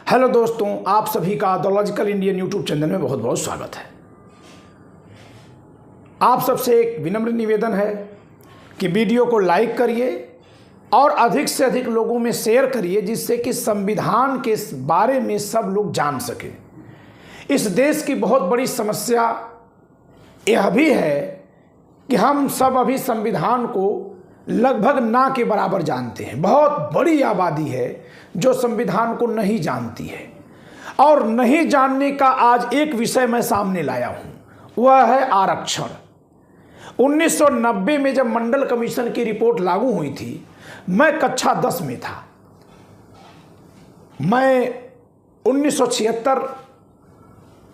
Hello दोस्तों, आप सभी का the logical Indian YouTube channel में बहुत बहुत स्वागत है। आप सबसे एक विनम्र निवेदन है कि वीडियो को लाइक करिए और अधिक से अधिक लोगों में शेयर करिए, जिससे कि संविधान के बारे में सब लोग जान सकें। इस देश की बहुत बड़ी समस्या यह भी है कि हम सब अभी संविधान को लगभग ना के बराबर जानते हैं। बहुत बड़ी आबादी है जो संविधान को नहीं जानती है, और नहीं जानने का आज एक विषय मैं सामने लाया हूं, वह है आरक्षण। 1990 में जब मंडल कमीशन की रिपोर्ट लागू हुई थी, मैं कक्षा 10 में था। मैं 1976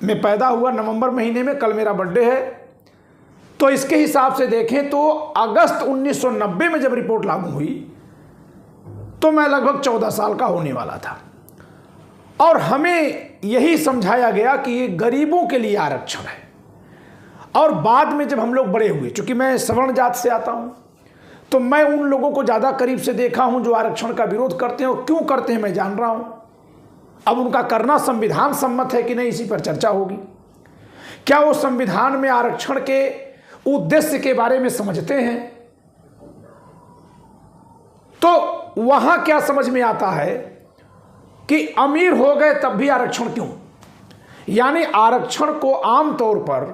में पैदा हुआ, नवंबर महीने में, कल मेरा बर्थडे है। तो इसके हिसाब से देखें तो अगस्त 1990 में जब रिपोर्ट लागू हुई तो मैं लगभग 14 साल का होने वाला था, और हमें यही समझाया गया कि ये गरीबों के लिए आरक्षण है। और बाद में जब हम लोग बड़े हुए, चूंकि मैं सवर्ण जात से आता हूं, तो मैं उन लोगों को ज़्यादा करीब से देखा हूं जो आरक्षण का विरोध करते हैं, और क्यों करते हैं मैं जान रहा हूं। अब उनका करना संविधान सम्मत है कि नहीं, इसी पर चर्चा होगी। क्या वो संविधान में आरक्षण के उद्देश्य के बारे में समझते हैं? तो वहां क्या समझ में आता है कि अमीर हो गए तब भी आरक्षण क्यों? यानी आरक्षण को आमतौर पर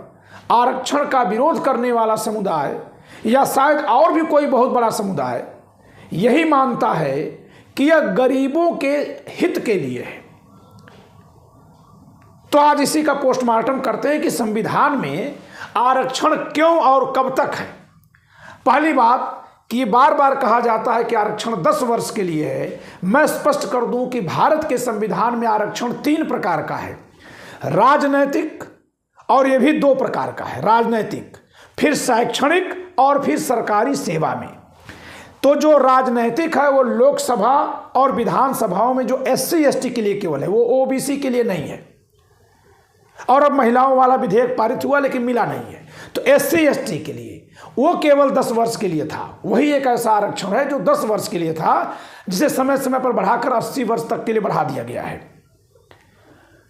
आरक्षण का विरोध करने वाला समुदाय, या शायद और भी कोई बहुत बड़ा समुदाय, यही मानता है कि यह गरीबों के हित के लिए है। तो आज इसी का पोस्टमार्टम करते हैं कि संविधान में आरक्षण क्यों और कब तक है। पहली बात कि ये बार बार कहा जाता है कि आरक्षण 10 वर्ष के लिए है। मैं स्पष्ट कर दूं कि भारत के संविधान में आरक्षण 3 प्रकार का है, राजनैतिक, और ये भी 2 प्रकार का है, राजनैतिक, फिर शैक्षणिक, और फिर सरकारी सेवा में। तो जो राजनैतिक है वो लोकसभा और विधानसभाओं में जो SC ST के लिए केवल है, वो OBC के लिए नहीं है। और अब महिलाओं वाला विधेयक पारित हुआ लेकिन मिला नहीं है, तो SC ST के लिए वो केवल 10 वर्ष के लिए था। वही एक ऐसा आरक्षण है जो 10 वर्ष के लिए था, जिसे समय समय पर बढ़ाकर 80 वर्ष तक के लिए बढ़ा दिया गया है।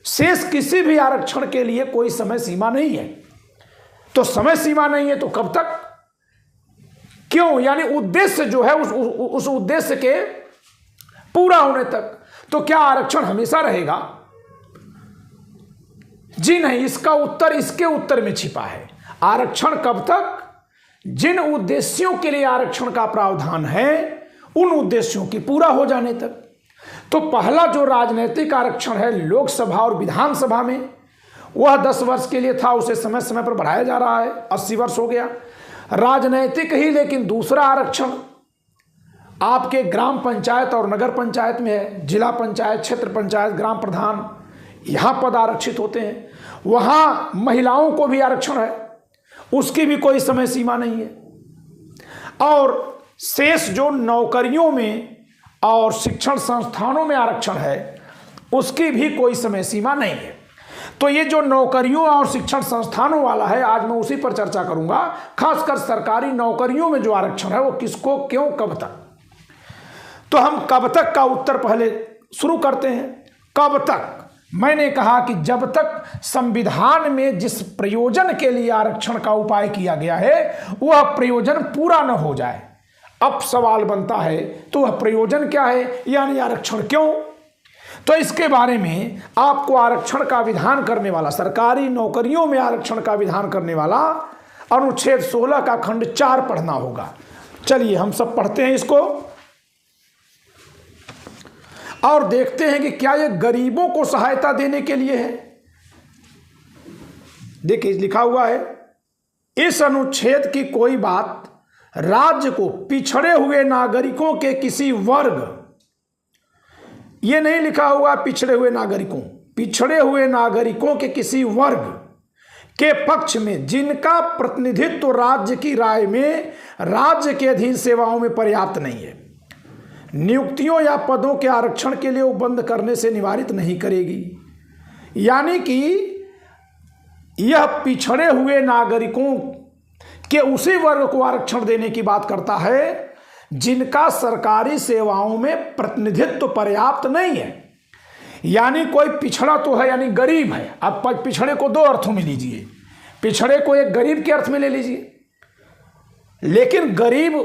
शेष किसी भी आरक्षण के लिए कोई समय सीमा नहीं है। तो समय सीमा नहीं है तो कब तक, क्यों? यानी उद्देश्य जो है उस उद्देश्य के पूरा होने तक। तो क्या आरक्षण हमेशा रहेगा? जी नहीं, इसका उत्तर इसके उत्तर में छिपा है। आरक्षण कब तक? जिन उद्देश्यों के लिए आरक्षण का प्रावधान है, उन उद्देश्यों की पूरा हो जाने तक। तो पहला जो राजनीतिक आरक्षण है लोकसभा और विधानसभा में, वह 10 वर्ष के लिए था, उसे समय समय पर बढ़ाया जा रहा है, 80 वर्ष हो गया। राजनैतिक ही, लेकिन दूसरा आरक्षण आपके ग्राम पंचायत और नगर पंचायत में है। जिला पंचायत, क्षेत्र पंचायत, ग्राम प्रधान, यहां पद आरक्षित होते हैं। वहां महिलाओं को भी आरक्षण है, उसकी भी कोई समय सीमा नहीं है। और शेष जो नौकरियों में और शिक्षण संस्थानों में आरक्षण है, उसकी भी कोई समय सीमा नहीं है। तो ये जो नौकरियों और शिक्षण संस्थानों वाला है, आज मैं उसी पर चर्चा करूंगा। खासकर सरकारी नौकरियों में जो आरक्षण है वो किसको, क्यों, कब तक। तो हम कब तक का उत्तर पहले शुरू करते हैं। कब तक? मैंने कहा कि जब तक संविधान में जिस प्रयोजन के लिए आरक्षण का उपाय किया गया है वह प्रयोजन पूरा न हो जाए। अब सवाल बनता है तो वह प्रयोजन क्या है, यानी आरक्षण क्यों? तो इसके बारे में आपको आरक्षण का विधान करने वाला, सरकारी नौकरियों में आरक्षण का विधान करने वाला अनुच्छेद 16 का खंड 4 पढ़ना होगा। चलिए हम सब पढ़ते हैं इसको और देखते हैं कि क्या यह गरीबों को सहायता देने के लिए है। देखिए लिखा हुआ है, इस अनुच्छेद की कोई बात राज्य को पिछड़े हुए नागरिकों के किसी वर्ग, ये नहीं लिखा हुआ पिछड़े हुए नागरिकों, पिछड़े हुए नागरिकों के किसी वर्ग के पक्ष में जिनका प्रतिनिधित्व राज्य की राय में राज्य के अधीन सेवाओं में पर्याप्त नहीं है, नियुक्तियों या पदों के आरक्षण के लिए उपबंध करने से निवारित नहीं करेगी। यानी कि यह पिछड़े हुए नागरिकों के उसी वर्ग को आरक्षण देने की बात करता है जिनका सरकारी सेवाओं में प्रतिनिधित्व पर्याप्त नहीं है। यानी कोई पिछड़ा तो है, यानी गरीब है। अब पिछड़े को दो अर्थों में लीजिए, पिछड़े को एक गरीब के अर्थ में ले लीजिए, लेकिन गरीब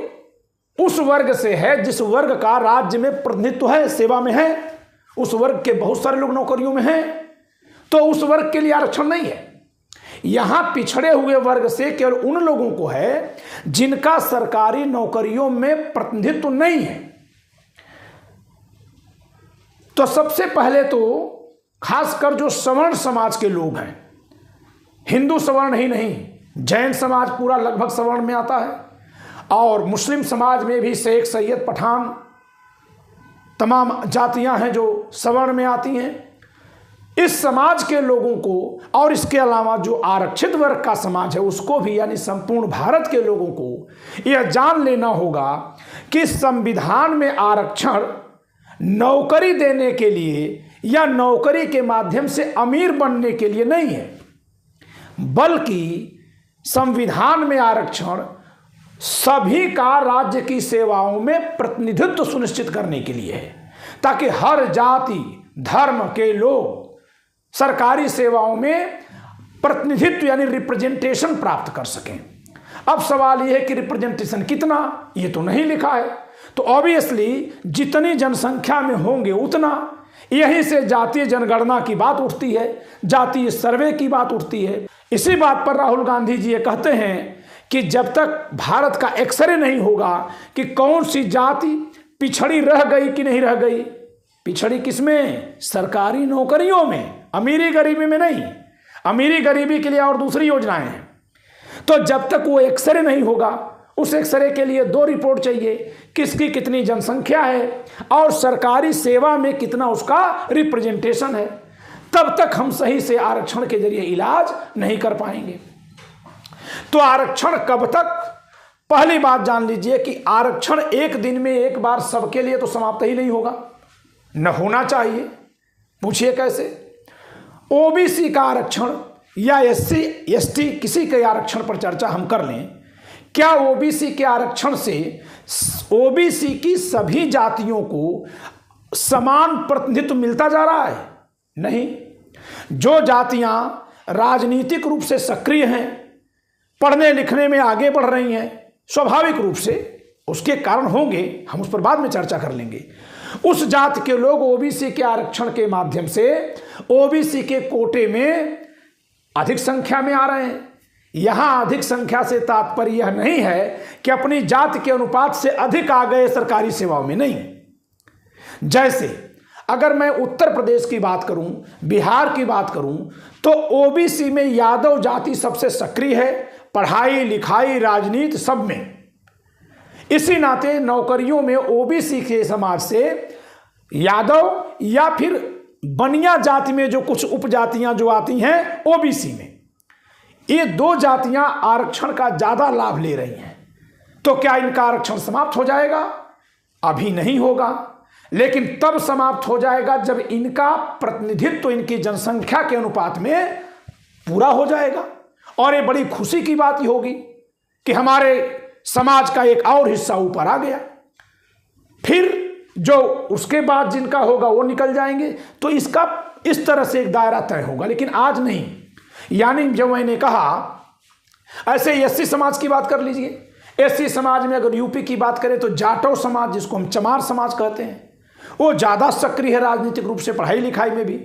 उस वर्ग से है जिस वर्ग का राज्य में प्रतिनिधित्व है, सेवा में है, उस वर्ग के बहुत सारे लोग नौकरियों में हैं, तो उस वर्ग के लिए आरक्षण नहीं है। यहां पिछड़े हुए वर्ग से केवल उन लोगों को है जिनका सरकारी नौकरियों में प्रतिनिधित्व नहीं है। तो सबसे पहले तो खासकर जो सवर्ण समाज के लोग हैं, हिंदू सवर्ण ही नहीं, जैन समाज पूरा लगभग सवर्ण में आता है, और मुस्लिम समाज में भी शेख, सैयद, पठान, तमाम जातियां हैं जो सवर्ण में आती हैं। इस समाज के लोगों को और इसके अलावा जो आरक्षित वर्ग का समाज है उसको भी, यानी संपूर्ण भारत के लोगों को यह जान लेना होगा कि संविधान में आरक्षण नौकरी देने के लिए या नौकरी के माध्यम से अमीर बनने के लिए नहीं है, बल्कि संविधान में आरक्षण सभी का राज्य की सेवाओं में प्रतिनिधित्व सुनिश्चित करने के लिए है, ताकि हर जाति धर्म के लोग सरकारी सेवाओं में प्रतिनिधित्व यानी रिप्रेजेंटेशन प्राप्त कर सकें। अब सवाल यह है कि रिप्रेजेंटेशन कितना, ये तो नहीं लिखा है, तो ऑब्वियसली जितनी जनसंख्या में होंगे उतना, यहीं से जातीय जनगणना की बात उठती है, जातीय सर्वे की बात उठती है। इसी बात पर राहुल गांधी जी ये कहते हैं कि जब तक भारत का एक्सरे नहीं होगा कि कौन सी जाति पिछड़ी रह गई कि नहीं रह गई, पिछड़ी किसमें, सरकारी नौकरियों में, अमीरी गरीबी में नहीं, अमीरी गरीबी के लिए और दूसरी योजनाएं हैं। तो जब तक वो एक्सरे नहीं होगा, उस एक्सरे के लिए 2 रिपोर्ट चाहिए, किसकी कितनी जनसंख्या है और सरकारी सेवा में कितना उसका रिप्रेजेंटेशन है, तब तक हम सही से आरक्षण के जरिए इलाज नहीं कर पाएंगे। तो आरक्षण कब तक, पहली बात जान लीजिए कि आरक्षण एक दिन में एक बार सबके लिए तो समाप्त ही नहीं होगा, न होना चाहिए। पूछिए कैसे? ओबीसी का आरक्षण या एससी एसटी किसी के आरक्षण पर चर्चा हम कर लें, क्या ओबीसी के आरक्षण से ओबीसी की सभी जातियों को समान प्रतिनिधित्व मिलता जा रहा है? नहीं। जो जातियां राजनीतिक रूप से सक्रिय हैं, पढ़ने लिखने में आगे बढ़ रही हैं, स्वाभाविक रूप से उसके कारण होंगे, हम उस पर बाद में चर्चा कर लेंगे, उस जाति के लोग ओबीसी के आरक्षण के माध्यम से ओबीसी के कोटे में अधिक संख्या में आ रहे हैं। यहां अधिक संख्या से तात्पर्य यह नहीं है कि अपनी जाति के अनुपात से अधिक आ गए सरकारी सेवाओं में, नहीं। जैसे अगर मैं उत्तर प्रदेश की बात करूं, बिहार की बात करूं, तो ओबीसी में यादव जाति सबसे सक्रिय है, पढ़ाई लिखाई राजनीति सब में। इसी नाते नौकरियों में ओबीसी के समाज से यादव या फिर बनिया जाति में जो कुछ उपजातियां जो आती हैं ओबीसी में, ये 2 जातियां आरक्षण का ज्यादा लाभ ले रही हैं। तो क्या इनका आरक्षण समाप्त हो जाएगा? अभी नहीं होगा, लेकिन तब समाप्त हो जाएगा जब इनका प्रतिनिधित्व इनकी जनसंख्या के अनुपात में पूरा हो जाएगा। और ये बड़ी खुशी की बात ही होगी कि हमारे समाज का एक और हिस्सा ऊपर आ गया, फिर जो उसके बाद जिनका होगा वो निकल जाएंगे। तो इसका इस तरह से एक दायरा तय होगा, लेकिन आज नहीं। यानी जो मैंने कहा, ऐसे एससी समाज की बात कर लीजिए। एससी समाज में अगर यूपी की बात करें तो जाटव समाज, जिसको हम चमार समाज कहते हैं, वो ज़्यादा सक्रिय है राजनीतिक रूप से, पढ़ाई लिखाई में भी।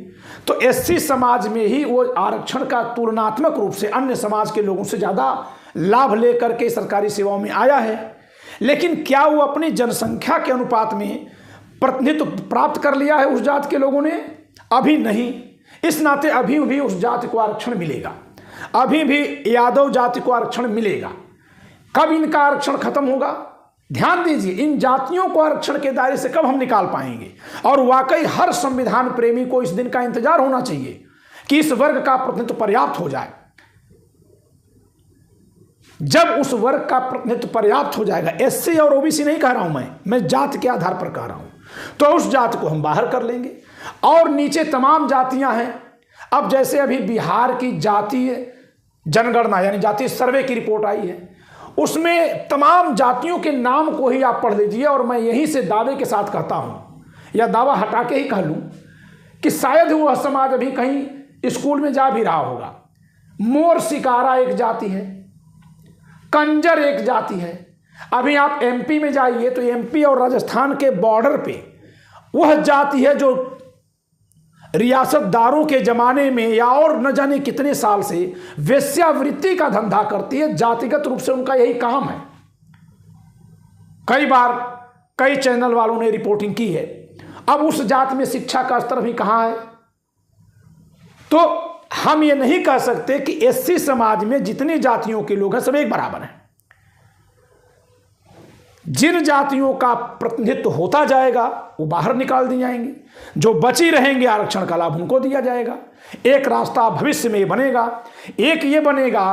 तो एससी समाज में ही वो आरक्षण का तुलनात्मक रूप से अन्य समाज के लोगों से ज़्यादा लाभ लेकर के सरकारी सेवाओं में आया है। लेकिन क्या वो अपनी जनसंख्या के अनुपात में प्रतिनिधित्व प्राप्त कर लिया है उस जाति के लोगों ने? अभी नहीं। इस नाते अभी भी उस जाति को आरक्षण मिलेगा, अभी भी यादव जाति को आरक्षण मिलेगा। कब इनका आरक्षण खत्म होगा? ध्यान दीजिए, इन जातियों को आरक्षण के दायरे से कब हम निकाल पाएंगे? और वाकई हर संविधान प्रेमी को इस दिन का इंतजार होना चाहिए कि इस वर्ग का प्रतिनिधित्व पर्याप्त हो जाए। जब उस वर्ग का प्रतिनिधित्व पर्याप्त हो जाएगा, एससी और ओबीसी नहीं कह रहा हूं मैं जाति के आधार पर कह रहा हूं, तो उस जाति को हम बाहर कर लेंगे। और नीचे तमाम जातियां हैं। अब जैसे अभी बिहार की जातीय जनगणना यानी जातीय सर्वे की रिपोर्ट आई है, उसमें तमाम जातियों के नाम को ही आप पढ़ लीजिए। और मैं यहीं से दावे के साथ कहता हूं, या दावा हटा के ही कह लूं, कि शायद वह समाज अभी कहीं स्कूल में जा भी रहा होगा। मोर शिकारा एक जाति है, कंजर एक जाति है। अभी आप एमपी में जाइए तो एमपी और राजस्थान के बॉर्डर पे वह जाति है जो रियासतदारों के जमाने में या और न जाने कितने साल से वेश्यावृत्ति का धंधा करती है। जातिगत रूप से उनका यही काम है। कई बार कई चैनल वालों ने रिपोर्टिंग की है। अब उस जात में शिक्षा का स्तर भी कहां है? तो हम ये नहीं कह सकते कि एससी समाज में जितनी जातियों के लोग हैं सब एक बराबर हैं। जिन जातियों का प्रतिनिधित्व होता जाएगा वो बाहर निकाल दी जाएंगी, जो बची रहेंगे आरक्षण का लाभ उनको दिया जाएगा। एक रास्ता भविष्य में बनेगा। एक ये बनेगा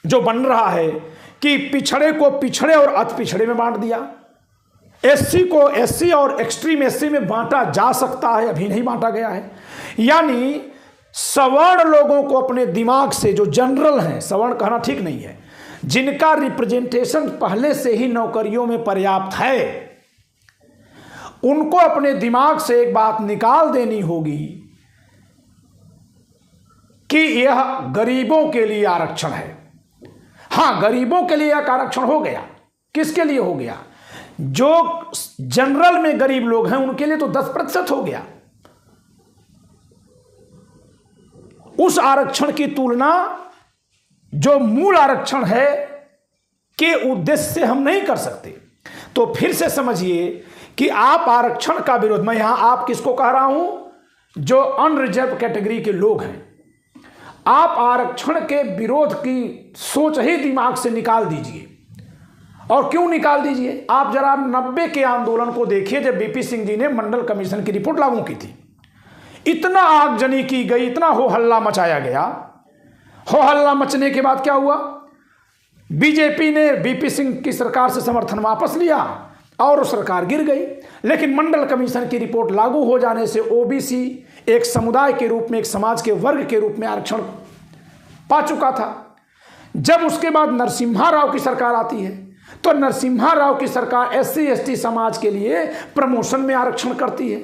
जो बन रहा है कि पिछड़े को पिछड़े और अति पिछड़े में बांट दिया। एससी को एससी और एक्सट्रीम एससी में बांटा जा सकता है, अभी नहीं बांटा गया है। यानी सवर्ण लोगों को अपने दिमाग से, जो जनरल हैं, सवर्ण कहना ठीक नहीं है, जिनका रिप्रेजेंटेशन पहले से ही नौकरियों में पर्याप्त है, उनको अपने दिमाग से एक बात निकाल देनी होगी कि यह गरीबों के लिए आरक्षण है। हां, गरीबों के लिए एक आरक्षण हो गया। किसके लिए हो गया? जो जनरल में गरीब लोग हैं उनके लिए तो 10% हो गया। उस आरक्षण की तुलना जो मूल आरक्षण है के उद्देश्य से हम नहीं कर सकते। तो फिर से समझिए कि आप आरक्षण का विरोध, मैं यहां आप किसको कह रहा हूं? जो अनरिजर्व कैटेगरी के लोग हैं। आप आरक्षण के विरोध की सोच ही दिमाग से निकाल दीजिए। और क्यों निकाल दीजिए? आप जरा 90 के आंदोलन को देखिए, जब बीपी सिंह जी ने मंडल कमीशन की रिपोर्ट लागू की थी। इतना आगजनी की गई, इतना हो हल्ला मचाया गया। हो हल्ला मचने के बाद क्या हुआ? बीजेपी ने बीपी सिंह की सरकार से समर्थन वापस लिया और सरकार गिर गई। लेकिन मंडल कमीशन की रिपोर्ट लागू हो जाने से ओबीसी एक समुदाय के रूप में, एक समाज के वर्ग के रूप में आरक्षण पा चुका था। जब उसके बाद नरसिम्हा राव की सरकार आती है तो नरसिम्हा राव की सरकार एससी एसटी समाज के लिए प्रमोशन में आरक्षण करती है।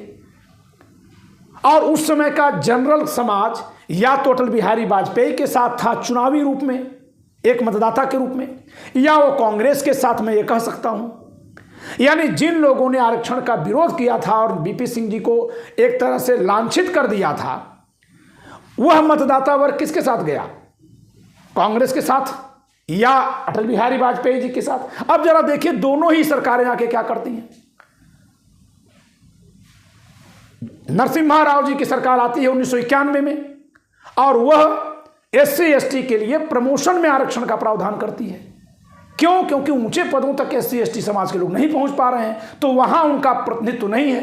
और उस समय का जनरल समाज या तो अटल बिहारी वाजपेयी के साथ था चुनावी रूप में, एक मतदाता के रूप में, या वो कांग्रेस के साथ, मैं ये कह सकता हूं। यानी जिन लोगों ने आरक्षण का विरोध किया था और बीपी सिंह जी को एक तरह से लांछित कर दिया था, वह मतदाता वर्ग किसके साथ गया? कांग्रेस के साथ या अटल बिहारी वाजपेयी जी के साथ। अब जरा देखिए दोनों ही सरकारें आके क्या करती हैं। नरसिम्हा राव जी की सरकार आती है 1991 में और वह एससी एसटी के लिए प्रमोशन में आरक्षण का प्रावधान करती है। क्यों? क्योंकि ऊंचे पदों तक एससी एसटी समाज के लोग नहीं पहुंच पा रहे हैं, तो वहां उनका प्रतिनिधित्व नहीं है।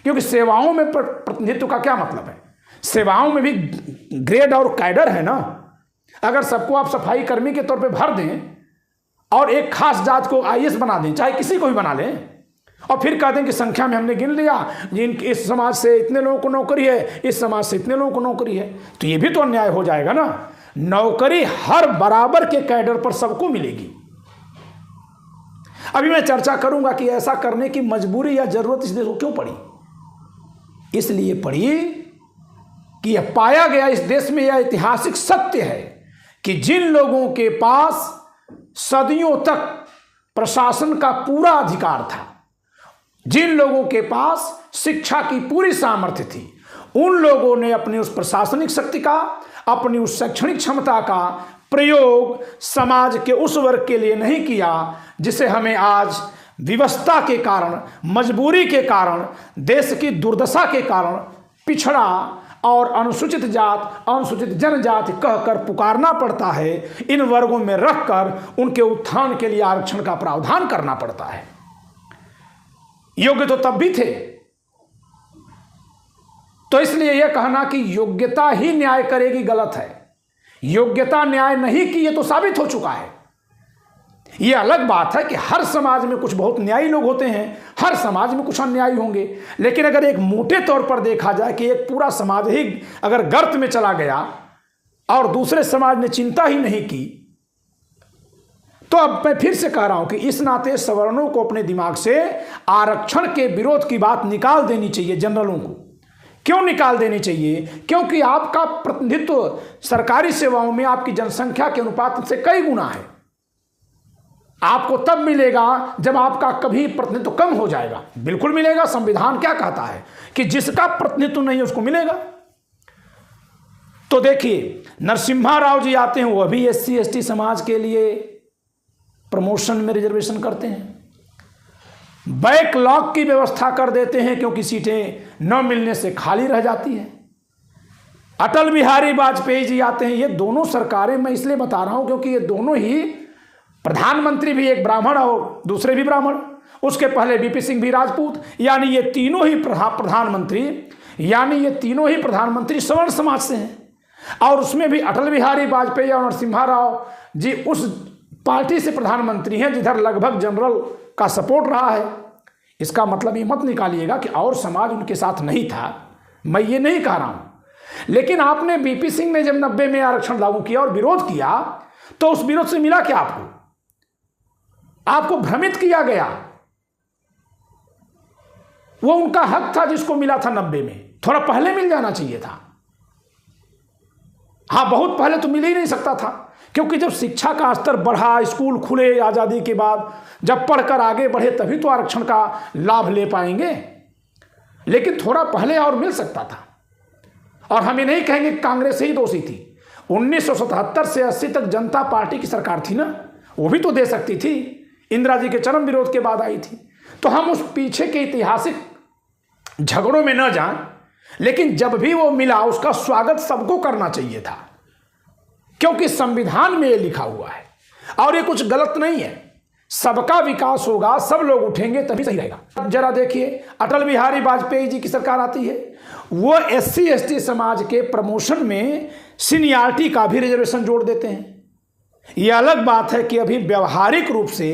क्योंकि सेवाओं में प्रतिनिधित्व का क्या मतलब है? सेवाओं में भी ग्रेड और कैडर है ना। अगर सबको आप सफाई कर्मी के तौर पे भर दें और एक खास जात को आईएएस बना दें, चाहे किसी को भी बना लें, और फिर कहते हैं कि संख्या में हमने गिन लिया, जिन इस समाज से इतने लोगों को नौकरी है, इस समाज से इतने लोगों को नौकरी है, तो ये भी तो अन्याय हो जाएगा ना। नौकरी हर बराबर के कैडर पर सबको मिलेगी। अभी मैं चर्चा करूंगा कि ऐसा करने की मजबूरी या जरूरत इस देश को क्यों पड़ी। इसलिए पड़ी कि यह पाया गया इस देश में, यह ऐतिहासिक सत्य है कि जिन लोगों के पास सदियों तक प्रशासन का पूरा अधिकार था, जिन लोगों के पास शिक्षा की पूरी सामर्थ्य थी, उन लोगों ने अपनी उस प्रशासनिक शक्ति का, अपनी उस शैक्षणिक क्षमता का प्रयोग समाज के उस वर्ग के लिए नहीं किया जिसे हमें आज विवशता के कारण, मजबूरी के कारण, देश की दुर्दशा के कारण पिछड़ा और अनुसूचित जात, अनुसूचित जनजाति कहकर पुकारना पड़ता है। इन वर्गों में रखकर उनके उत्थान के लिए आरक्षण का प्रावधान करना पड़ता है। योग्य तो तब भी थे। तो इसलिए यह कहना कि योग्यता ही न्याय करेगी गलत है। योग्यता न्याय नहीं की, यह तो साबित हो चुका है। यह अलग बात है कि हर समाज में कुछ बहुत न्यायी लोग होते हैं, हर समाज में कुछ अन्यायी होंगे। लेकिन अगर एक मोटे तौर पर देखा जाए कि एक पूरा समाज ही अगर गर्त में चला गया और दूसरे समाज ने चिंता ही नहीं की, तो अब मैं फिर से कह रहा हूं कि इस नाते सवर्णों को अपने दिमाग से आरक्षण के विरोध की बात निकाल देनी चाहिए जनरलों को। क्यों निकाल देनी चाहिए? क्योंकि आपका प्रतिनिधित्व सरकारी सेवाओं में आपकी जनसंख्या के अनुपात से कई गुना है। आपको तब मिलेगा जब आपका कभी प्रतिनिधित्व कम हो जाएगा। बिल्कुल मिलेगा। संविधान क्या कहता है कि जिसका प्रतिनिधित्व नहीं है उसको मिलेगा। तो देखिए, नरसिम्हा राव जी आते हैं, वह भी SC ST समाज के लिए प्रमोशन में रिजर्वेशन करते हैं। बैकलॉग की व्यवस्था कर देते हैं क्योंकि सीटें न मिलने से खाली रह जाती है। अटल बिहारी वाजपेयी जी आते हैं। ये दोनों सरकारें मैं इसलिए बता रहा हूं क्योंकि ये दोनों ही, प्रधानमंत्री भी एक ब्राह्मण और दूसरे भी ब्राह्मण, उसके पहले VP सिंह भी राजपूत, यानी ये तीनों ही प्रधानमंत्री सवर्ण समाज से हैं। और उसमें भी अटल बिहारी वाजपेयी और नरसिम्हा राव जी उस पार्टी से प्रधानमंत्री हैं जिधर लगभग जनरल का सपोर्ट रहा है। इसका मतलब ये मत निकालिएगा कि और समाज उनके साथ नहीं था, मैं ये नहीं कह रहा हूं। लेकिन आपने VP सिंह ने जब 90 में आरक्षण लागू किया और विरोध किया तो उस विरोध से मिला क्या? आपको भ्रमित किया गया। वो उनका हक था जिसको मिला था 90 में, थोड़ा पहले मिल जाना चाहिए था। हाँ, बहुत पहले तो मिल ही नहीं सकता था क्योंकि जब शिक्षा का स्तर बढ़ा, स्कूल खुले आज़ादी के बाद, जब पढ़कर आगे बढ़े तभी तो आरक्षण का लाभ ले पाएंगे। लेकिन थोड़ा पहले और मिल सकता था। और हम ये नहीं कहेंगे कांग्रेस ही दोषी थी। 1977 से 80 तक जनता पार्टी की सरकार थी ना, वो भी तो दे सकती थी। इंदिरा जी के चरम विरोध के बाद आई थी। तो हम उस पीछे के ऐतिहासिक झगड़ों में न जाएं, लेकिन जब भी वो मिला उसका स्वागत सबको करना चाहिए था क्योंकि संविधान में ये लिखा हुआ है और ये कुछ गलत नहीं है। सबका विकास होगा, सब लोग उठेंगे तभी सही रहेगा। जरा देखिए, अटल बिहारी वाजपेयी जी की सरकार आती है, वो SC ST समाज के प्रमोशन में सीनियरिटी का भी रिजर्वेशन जोड़ देते हैं। यह अलग बात है कि अभी व्यवहारिक रूप से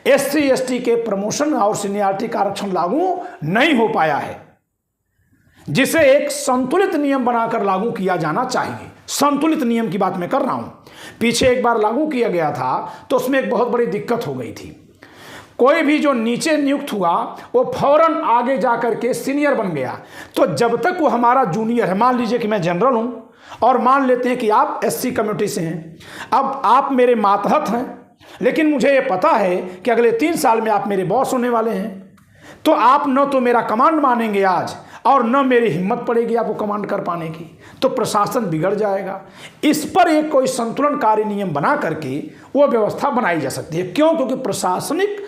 SC ST के प्रमोशन और सीनियरिटी का आरक्षण लागू नहीं हो पाया है, जिसे एक संतुलित नियम बनाकर लागू किया जाना चाहिए। संतुलित नियम की बात मैं कर रहा हूं। पीछे एक बार लागू किया गया था तो उसमें एक बहुत बड़ी दिक्कत हो गई थी। कोई भी जो नीचे नियुक्त हुआ वो फौरन आगे जाकर के सीनियर बन गया। तो जब तक वो हमारा जूनियर है, मान लीजिए कि मैं जनरल हूं और मान लेते हैं कि आप SC कम्युनिटी से हैं, अब आप मेरे मातहत हैं, लेकिन मुझे ये पता है कि अगले 3 साल में आप मेरे बॉस होने वाले हैं, तो आप न तो मेरा कमांड मानेंगे आज और न मेरी हिम्मत पड़ेगी आपको कमांड कर पाने की, तो प्रशासन बिगड़ जाएगा। इस पर एक कोई संतुलनकारी नियम बना करके वो व्यवस्था बनाई जा सकती है। क्यों? क्योंकि प्रशासनिक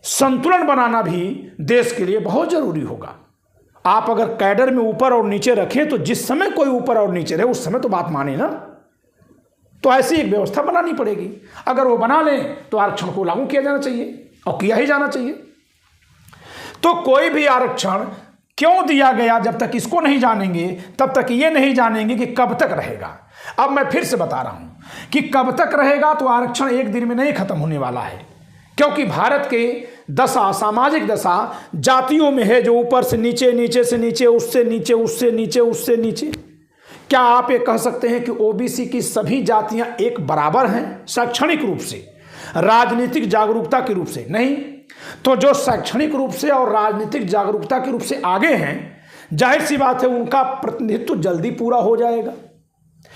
संतुलन बनाना भी देश के लिए बहुत जरूरी होगा। आप अगर कैडर में ऊपर और नीचे रखें तो जिस समय कोई ऊपर और नीचे रहे उस समय तो बात माने ना, तो ऐसी एक व्यवस्था बनानी पड़ेगी। अगर वो बना लें तो आरक्षण को लागू किया जाना चाहिए और किया ही जाना चाहिए। तो कोई भी आरक्षण क्यों दिया गया, जब तक इसको नहीं जानेंगे तब तक ये नहीं जानेंगे कि कब तक रहेगा। अब मैं फिर से बता रहा हूं कि कब तक रहेगा, तो आरक्षण एक दिन में नहीं खत्म होने वाला है क्योंकि भारत के दशा, सामाजिक दशा जातियों में है, जो ऊपर से नीचे, नीचे से नीचे, उससे नीचे, उससे नीचे, उससे नीचे। क्या आप ये कह सकते हैं कि OBC की सभी जातियां एक बराबर हैं शैक्षणिक रूप से, राजनीतिक जागरूकता के रूप से? नहीं। तो जो शैक्षणिक रूप से और राजनीतिक जागरूकता के रूप से आगे हैं, जाहिर सी बात है उनका प्रतिनिधित्व जल्दी पूरा हो जाएगा।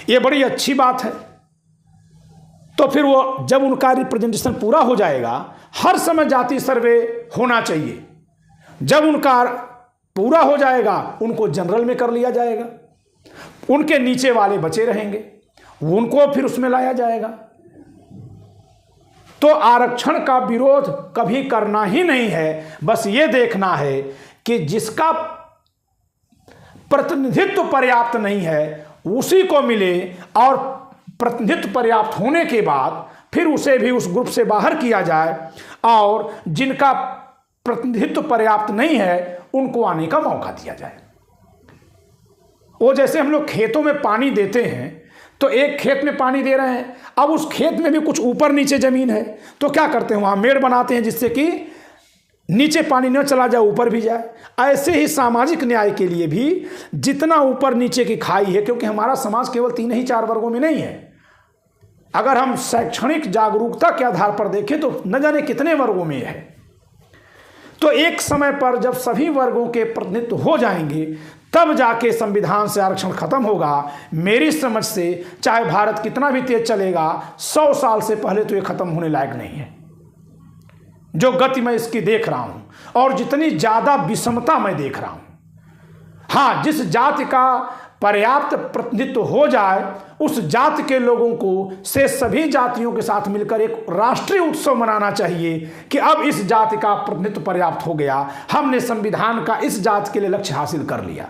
ये बड़ी अच्छी बात है। तो फिर वो जब उनका रिप्रेजेंटेशन पूरा हो जाएगा, हर समय जाति सर्वे होना चाहिए। जब उनका पूरा हो जाएगा उनको जनरल में कर लिया जाएगा, उनके नीचे वाले बचे रहेंगे, उनको फिर उसमें लाया जाएगा। तो आरक्षण का विरोध कभी करना ही नहीं है, बस ये देखना है कि जिसका प्रतिनिधित्व पर्याप्त नहीं है उसी को मिले, और प्रतिनिधित्व पर्याप्त होने के बाद फिर उसे भी उस ग्रुप से बाहर किया जाए, और जिनका प्रतिनिधित्व पर्याप्त नहीं है उनको आने का मौका दिया जाए। वो जैसे हम लोग खेतों में पानी देते हैं, तो एक खेत में पानी दे रहे हैं, अब उस खेत में भी कुछ ऊपर नीचे जमीन है, तो क्या करते हैं, वहां मेड़ बनाते हैं जिससे कि नीचे पानी न चला जाए, ऊपर भी जाए। ऐसे ही सामाजिक न्याय के लिए भी जितना ऊपर नीचे की खाई है, क्योंकि हमारा समाज केवल 3 ही 4 वर्गों में नहीं है। अगर हम शैक्षणिक जागरूकता के आधार पर देखें तो न जाने कितने वर्गों में है। तो एक समय पर जब सभी वर्गों के प्रतिनिधित्व हो जाएंगे तब जाके संविधान से आरक्षण खत्म होगा। मेरी समझ से चाहे भारत कितना भी तेज चलेगा, 100 साल से पहले तो ये खत्म होने लायक नहीं है। जो गति मैं इसकी देख रहा हूं और जितनी ज्यादा विषमता मैं देख रहा हूं, हाँ, जिस जाति का पर्याप्त प्रतिनिधित्व हो जाए, उस जाति के लोगों को से सभी जातियों के साथ मिलकर एक राष्ट्रीय उत्सव मनाना चाहिए कि अब इस जाति का प्रतिनिधित्व पर्याप्त हो गया, हमने संविधान का इस जाति के लिए लक्ष्य हासिल कर लिया।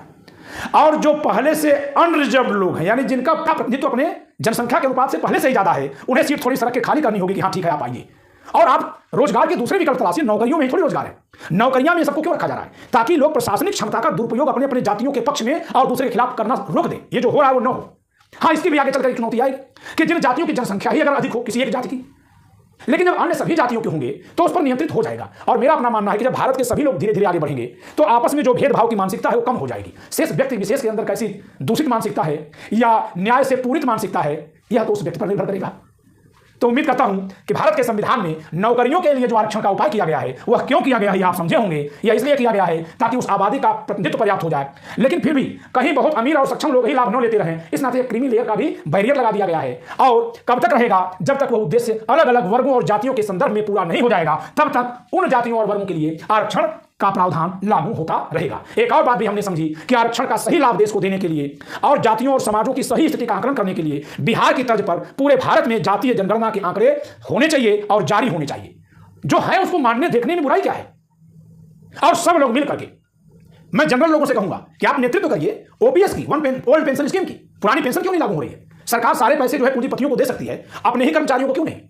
और जो पहले से अनरिजर्व लोग हैं, यानी जिनका प्रतिनिधित्व अपने जनसंख्या के अनुपात से पहले से ही ज्यादा है, उन्हें सीट थोड़ी सड़क के खाली करनी होगी कि हाँ ठीक है आप आइए। और आप रोजगार के दूसरे विकल्प तलाशिए, नौकरियों में थोड़ी रोजगार है, नौकरियां में सबको क्यों रखा जा रहा है? ताकि लोग प्रशासनिक क्षमता का दुरुपयोग अपने अपने जातियों के पक्ष में और दूसरे के खिलाफ करना रोक दें। ये जो हो रहा है वो न हो। हाँ, इसकी भी आगे चलकर एक चुनौती आएगी कि जिन जातियों की जनसंख्या ही अगर अधिक हो किसी एक जाति की, लेकिन जब अन्य सभी जातियों के होंगे तो उस पर नियंत्रित हो जाएगा। और मेरा अपना मानना है कि जब भारत के सभी लोग धीरे धीरे आगे बढ़ेंगे तो आपस में जो भेदभाव की मानसिकता है वो कम हो जाएगी। शेष व्यक्ति विशेष के अंदर कैसी दूषित मानसिकता है या न्याय से पूरित मानसिकता है, यह तो उस व्यक्ति पर निर्भर करेगा। तो उम्मीद करता हूं कि भारत के संविधान में नौकरियों के लिए जो आरक्षण का उपाय किया गया है वह क्यों किया गया है आप समझे होंगे। यह इसलिए किया गया है ताकि उस आबादी का प्रतिनिधित्व पर्याप्त हो जाए, लेकिन फिर भी कहीं बहुत अमीर और सक्षम लोग ही लाभ न लेते रहें, इस नाते क्रीमी लेयर का भी बैरियर लगा दिया गया है। और कब तक रहेगा? जब तक वह उद्देश्य अलग अलग वर्गों और जातियों के संदर्भ में पूरा नहीं हो जाएगा, तब तक उन जातियों और वर्गों के लिए आरक्षण का प्रावधान लागू होता रहेगा। एक और बात भी हमने समझी कि आरक्षण का सही लाभ देश को देने के लिए और जातियों और समाजों की सही स्थिति का आकलन करने के लिए बिहार की तर्ज पर पूरे भारत में जातीय जनगणना के आंकड़े होने चाहिए और जारी होने चाहिए। जो है उसको मानने देखने में बुराई क्या है? और सब लोग मिल करके, मैं जनरल लोगों से कहूंगा कि आप नेतृत्व करिए ओपीएस की, ओल्ड पेंशन स्कीम की। पुरानी पेंशन क्यों नहीं लागू हो रही है? सरकार सारे पैसे जो है पूंजीपतियों को दे सकती है, अपने ही कर्मचारियों को क्यों नहीं?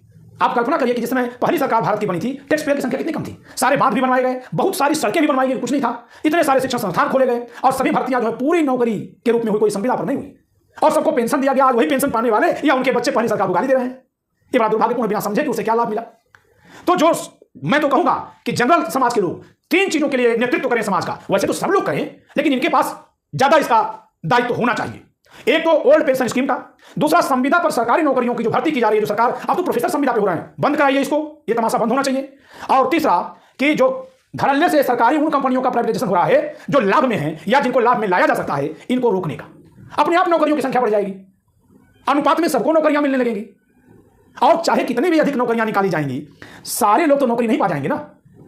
आप कल्पना करिए कि जिस समय पहली सरकार भारत की बनी थी, टैक्स पेयर की संख्या कितनी कम थी, सारे बांध भी बनवाए गए, बहुत सारी सड़कें भी बनवाई गई, कुछ नहीं था, इतने सारे शिक्षण संस्थान खोले गए और सभी भर्तियां जो है पूरी नौकरी के रूप में हुई, कोई संविदा पर नहीं हुई और सबको पेंशन दिया गया। आज वही पेंशन पाने वाले या उनके बच्चे पहली सरकार को गाली दे रहे हैं। ये बड़ा दुर्भाग्यपूर्ण, बिना समझे कि उसे क्या लाभ मिला। तो जो मैं तो कहूंगा कि जनरल समाज के लोग 3 चीजों के लिए नेतृत्व करें समाज का। वैसे तो सब लोग करें, लेकिन इनके पास ज्यादा इसका दायित्व होना चाहिए। एक तो ओल्ड पेंशन स्कीम का, दूसरा संविदा पर सरकारी नौकरियों की जो भर्ती की जा रही है, जो सरकार अब तो प्रोफेसर संविदा पे हो रहे हैं, बंद कराइए इसको, ये तमाशा बंद होना चाहिए। और तीसरा कि जो धड़ल्ले से सरकारी उन कंपनियों का प्राइवेटाइजेशन हो रहा है जो लाभ में है या जिनको लाभ में लाया जा सकता है, इनको रोकने का। अपने आप नौकरियों की संख्या बढ़ जाएगी, अनुपात में सबको नौकरियां मिलने लगेंगी और चाहे कितनी भी अधिक नौकरियां निकाली जाएंगी, सारे लोग तो नौकरी नहीं पा जाएंगे ना।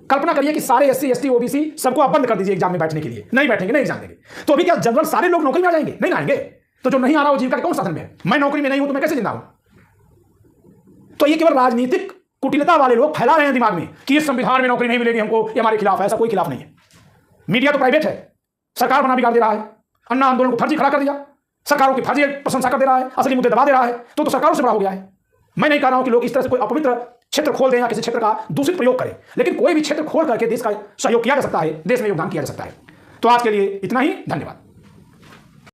कल्पना करिए कि सारे SC ST OBC सबको आप बंद कर दीजिए एग्जाम में बैठने के लिए, नहीं बैठेंगे, नहीं एग्जाम देंगे, तो अभी क्या जनरल सारे लोग नौकरी में आ जाएंगे? नहीं आएंगे। तो जो नहीं आ रहा वो जीविका के कौन साधन में है? मैं नौकरी में नहीं हूं तो मैं कैसे जिंदा हूं? तो ये केवल राजनीतिक कुटिलता वाले लोग फैला रहे हैं दिमाग में कि इस संविधान में नौकरी नहीं मिलेगी हमको, ये हमारे खिलाफ है। ऐसा कोई खिलाफ नहीं है। मीडिया तो प्राइवेट है, सरकार बना बिगाड़ दे रहा है, अन्ना आंदोलन को फर्जी खड़ा कर दिया, सरकारों की फर्जी प्रशंसा कर दे रहा है, असली मुद्दे दबा दे रहा है, तो सरकारों से बड़ा हो गया है। मैं नहीं कह रहा हूं कि लोग इस तरह से कोई अपवित्र क्षेत्र खोल दें या किसी क्षेत्र का दूषित प्रयोग करें, लेकिन कोई भी क्षेत्र खोल करके देश का सहयोग किया जा सकता है, देश में योगदान किया जा सकता है। तो आज के लिए इतना ही, धन्यवाद।